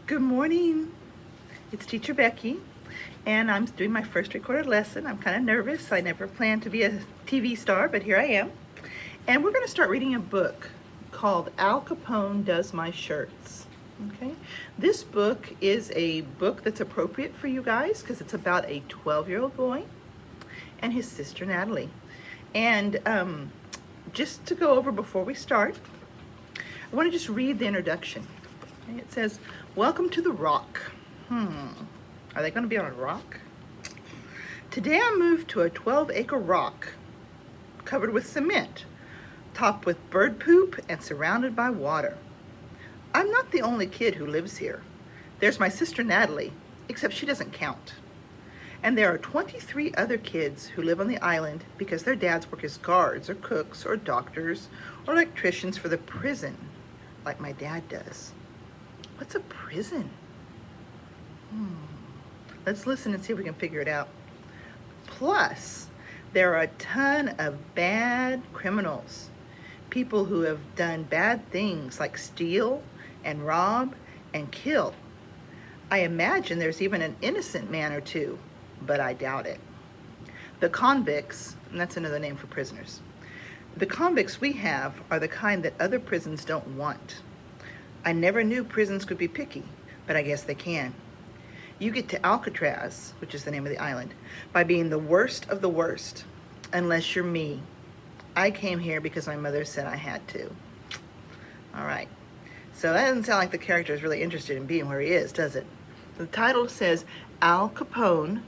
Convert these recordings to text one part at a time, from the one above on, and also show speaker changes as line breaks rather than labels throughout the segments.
Good morning. It's Teacher Becky, and I'm doing my first recorded lesson. I'm kind of nervous. I never planned to be a TV star, but here I am. And we're going to start reading a book called Al Capone Does My Shirts. Okay? This book is a book that's appropriate for you guys because it's about a 12-year-old boy and his sister Natalie. And just to go over before we start, I want to just read the introduction. Okay? It says, "Welcome to the Rock." Are they going to be on a rock? "Today I moved to a 12-acre rock covered with cement, topped with bird poop and surrounded by water. I'm not the only kid who lives here. There's my sister Natalie, except she doesn't count. And there are 23 other kids who live on the island because their dads work as guards or cooks or doctors or electricians for the prison, like my dad does." What's a prison? Let's listen and see if we can figure it out. "Plus, there are a ton of bad criminals. People who have done bad things like steal and rob and kill. I imagine there's even an innocent man or two, but I doubt it. The convicts," and that's another name for prisoners, "the convicts we have are the kind that other prisons don't want. I never knew prisons could be picky, but I guess they can. You get to Alcatraz, which is the name of the island, by being the worst of the worst, unless you're me. I came here because my mother said I had to." All right. So that doesn't sound like the character is really interested in being where he is, does it? The title says Al Capone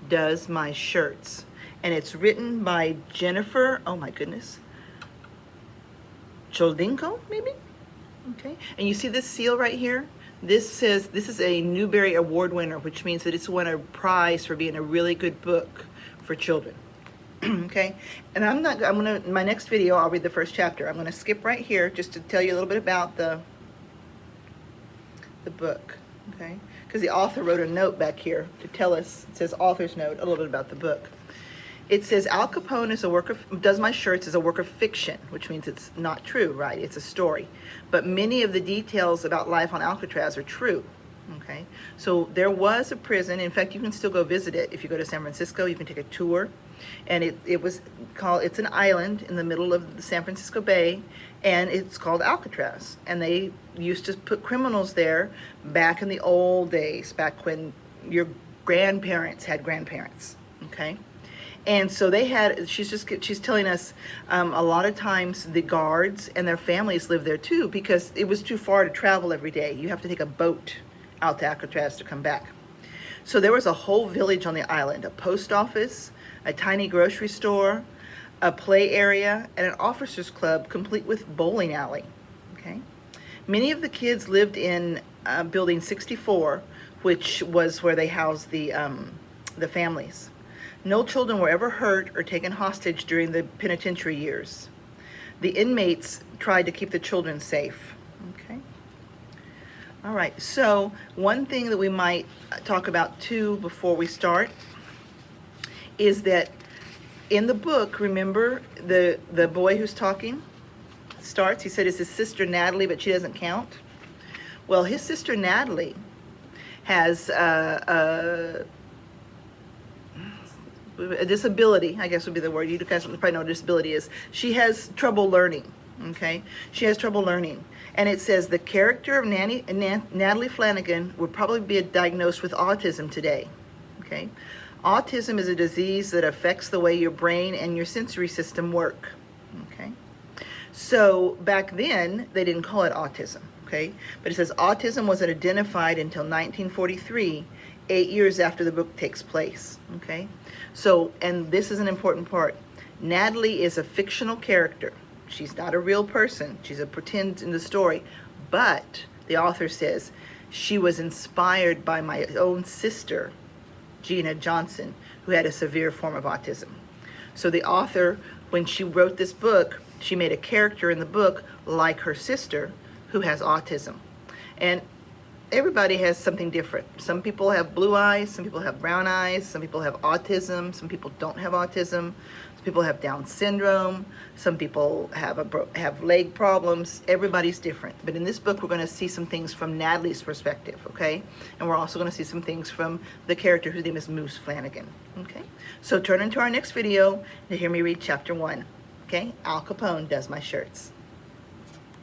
Does My Shirts, and it's written by Jennifer, oh my goodness, Choldinko, maybe? Okay, and you see this seal right here? This says this is a Newbery Award winner, which means that it's won a prize for being a really good book for children. Okay, and in my next video, I'll read the first chapter. I'm gonna skip right here just to tell you a little bit about the book, okay? Because the author wrote a note back here to tell us, it says author's note, a little bit about the book. It says Al Capone Does My Shirts is a work of fiction, which means it's not true, right? It's a story. But many of the details about life on Alcatraz are true, okay? So there was a prison. In fact, you can still go visit it. If you go to San Francisco, you can take a tour. And it's an island in the middle of the San Francisco Bay, and it's called Alcatraz. And they used to put criminals there back in the old days, back when your grandparents had grandparents, okay? And so she's telling us a lot of times the guards and their families live there too because it was too far to travel every day. You have to take a boat out to Alcatraz to come back. So there was a whole village on the island, a post office, a tiny grocery store, a play area, and an officers club complete with bowling alley, okay? Many of the kids lived in building 64, which was where they housed the families. No children were ever hurt or taken hostage during the penitentiary years. The inmates tried to keep the children safe. Okay. All right, so one thing that we might talk about too before we start is that in the book, remember the boy who's talking starts, he said it's his sister Natalie, but she doesn't count. Well, his sister Natalie has a disability, I guess would be the word. You guys probably know what a disability is. She has trouble learning, okay? She has trouble learning. And it says the character of Natalie Flanagan would probably be diagnosed with autism today, okay? Autism is a disease that affects the way your brain and your sensory system work, okay? So back then, they didn't call it autism, okay? But it says autism wasn't identified until 1943, 8 years after the book takes place, okay? So, and this is an important part. Natalie is a fictional character. She's not a real person. She's a pretend in the story. But the author says she was inspired by my own sister, Gina Johnson, who had a severe form of autism. So the author, when she wrote this book, she made a character in the book like her sister who has autism. And everybody has something different. Some people have blue eyes, some people have brown eyes, some people have autism, some people don't have autism, some people have Down syndrome, some people have have leg problems. Everybody's different. But in this book, we're going to see some things from Natalie's perspective, okay? And we're also going to see some things from the character whose name is Moose Flanagan, okay? So turn into our next video to hear me read chapter 1, okay? Al Capone does my shirts.